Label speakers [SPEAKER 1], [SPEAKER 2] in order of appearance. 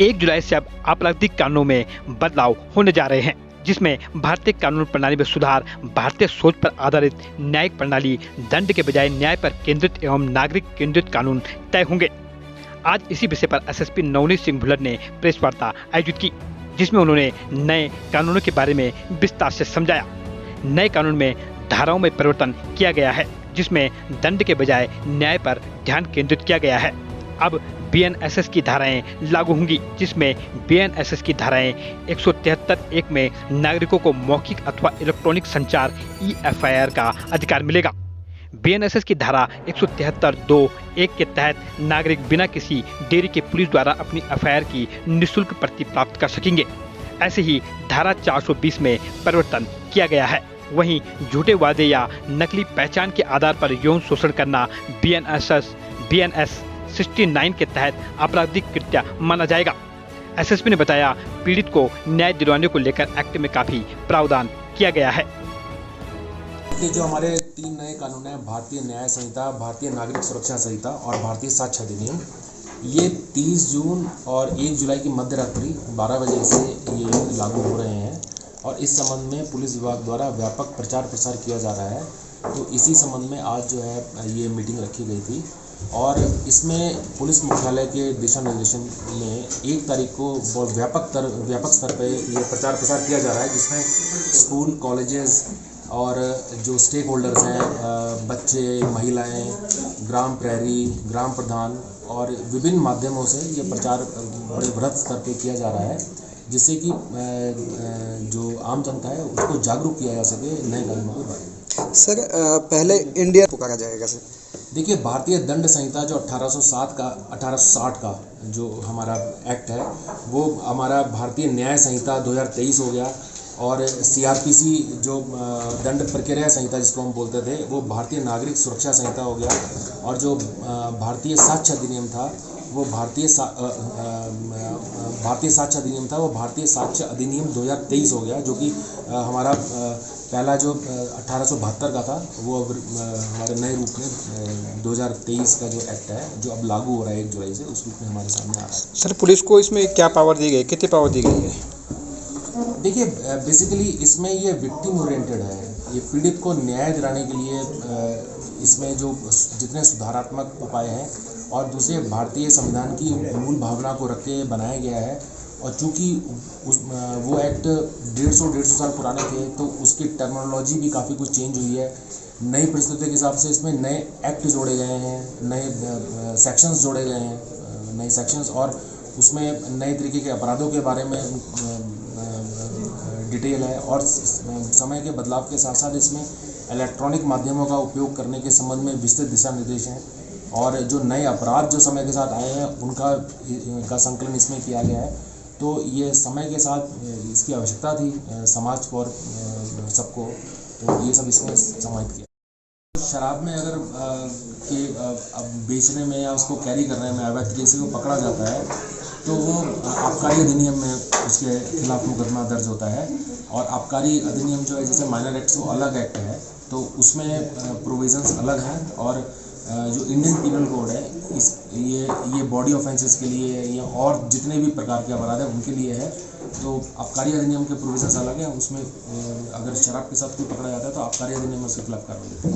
[SPEAKER 1] 1 जुलाई से अब आपराधिक कानूनों में बदलाव होने जा रहे हैं, जिसमें भारतीय कानून प्रणाली में सुधार, भारतीय सोच पर आधारित न्यायिक प्रणाली, दंड के बजाय न्याय पर केंद्रित एवं नागरिक केंद्रित कानून तय होंगे। आज इसी विषय पर एसएसपी नवनीत सिंह भुल्लर ने प्रेस वार्ता आयोजित की, जिसमें उन्होंने नए कानूनों के बारे में विस्तार से समझाया। नए कानून में धाराओं में परिवर्तन किया गया है, जिसमें दंड के बजाय न्याय पर ध्यान केंद्रित किया गया है। अब बीएनएसएस की धाराएं लागू होंगी, जिसमें बीएनएसएस की धाराएं 173(1) में नागरिकों को मौखिक अथवा इलेक्ट्रॉनिक संचार एफआईआर का अधिकार मिलेगा। बीएनएसएस की धारा 173(2)(1) के तहत नागरिक बिना किसी देरी के पुलिस द्वारा अपनी एफआईआर की निःशुल्क प्रति प्राप्त कर सकेंगे। ऐसे ही धारा 420 में परिवर्तन किया गया है। वहीं झूठे वादे या नकली पहचान के आधार पर यौन शोषण करना बीएनएस 69 के तहत आपराधिक कृत्य माना जाएगा। एसएसपी ने बताया, पीड़ित को न्याय दिलवाने को लेकर एक्ट में काफी प्रावधान किया गया है।
[SPEAKER 2] जो हमारे 3 नए कानून हैं, भारतीय न्याय संहिता, भारतीय नागरिक सुरक्षा संहिता और भारतीय साक्ष्य अधिनियम, ये 30 जून और 1 जुलाई की मध्य रात्रि 12 बजे से ये लागू हो रहे हैं और इस संबंध में पुलिस विभाग द्वारा व्यापक प्रचार प्रसार किया जा रहा है। तो इसी संबंध में आज जो है ये मीटिंग रखी गई थी और इसमें पुलिस मुख्यालय के दिशा निर्देशन में 1 तारीख को बहुत व्यापक स्तर पर ये प्रचार प्रसार किया जा रहा है, जिसमें स्कूल, कॉलेजेस और जो स्टेक होल्डर्स हैं, बच्चे, महिलाएं, ग्राम प्रहरी, ग्राम प्रधान और विभिन्न माध्यमों से ये प्रचार बड़े बृहत स्तर पे किया जा रहा है, जिससे कि जो आम जनता है उसको जागरूक किया जा सके नए कानूनों के बारे में।
[SPEAKER 3] सर, पहले इंडिया पुकारा जाएगा सर।
[SPEAKER 2] देखिए, भारतीय दंड संहिता जो 1860 का जो हमारा एक्ट है, वो हमारा भारतीय न्याय संहिता 2023 हो गया और सीआरपीसी जो दंड प्रक्रिया संहिता जिसको हम बोलते थे, वो भारतीय नागरिक सुरक्षा संहिता हो गया और जो भारतीय साक्ष्य अधिनियम था वो भारतीय साक्ष्य अधिनियम था, वो भारतीय साक्ष्य अधिनियम 2023 हो गया, जो कि हमारा पहला जो 1872 का था वो अब हमारे नए रूप में 2023 का जो एक्ट है, जो अब लागू हो रहा है 1 जुलाई से, उस रूप में हमारे सामने आ रहा है।
[SPEAKER 3] सर, पुलिस को इसमें क्या पावर दी गई, कितनी पावर दी गई है?
[SPEAKER 2] देखिए, बेसिकली इसमें ये विक्टिम ओरिएंटेड है। ये पीड़ित को न्याय दिलाने के लिए इसमें जो जितने सुधारात्मक उपाय हैं और दूसरे भारतीय संविधान की मूल भावना को रख के बनाया गया है और चूँकि वो एक्ट 150 साल पुराने थे, तो उसकी टर्मिनोलॉजी भी काफ़ी कुछ चेंज हुई है। नई परिस्थितियों के हिसाब से इसमें नए एक्ट जोड़े गए हैं, नए सेक्शंस जोड़े गए हैं, नए सेक्शंस, और उसमें नए तरीके के अपराधों के बारे में डिटेल है और समय के बदलाव के साथ साथ इसमें इलेक्ट्रॉनिक माध्यमों का उपयोग करने के संबंध में विस्तृत दिशा निर्देश हैं और जो नए अपराध जो समय के साथ आए हैं उनका संकलन इसमें किया गया है। तो ये समय के साथ इसकी आवश्यकता थी समाज को और सबको, तो ये सब इसमें समाहित किया। शराब में अगर बेचने में या उसको कैरी करने में अवैध तरीके से वो पकड़ा जाता है तो वो आबकारी अधिनियम में उसके खिलाफ मुकदमा दर्ज होता है और आबकारी अधिनियम जो है, जैसे माइनर एक्ट वो अलग एक्ट है, तो उसमें प्रोविजंस अलग हैं और जो इंडियन पीनल कोड है ये बॉडी ऑफेंसेस के लिए या और जितने भी प्रकार के अपराध हैं उनके लिए है। तो आबकारी अधिनियम के प्रोविजंस अलग हैं, उसमें अगर शराब के साथ कोई पकड़ा जाता है तो आबकारी अधिनियम में उसके खिलाफ कार्रवाई होती है।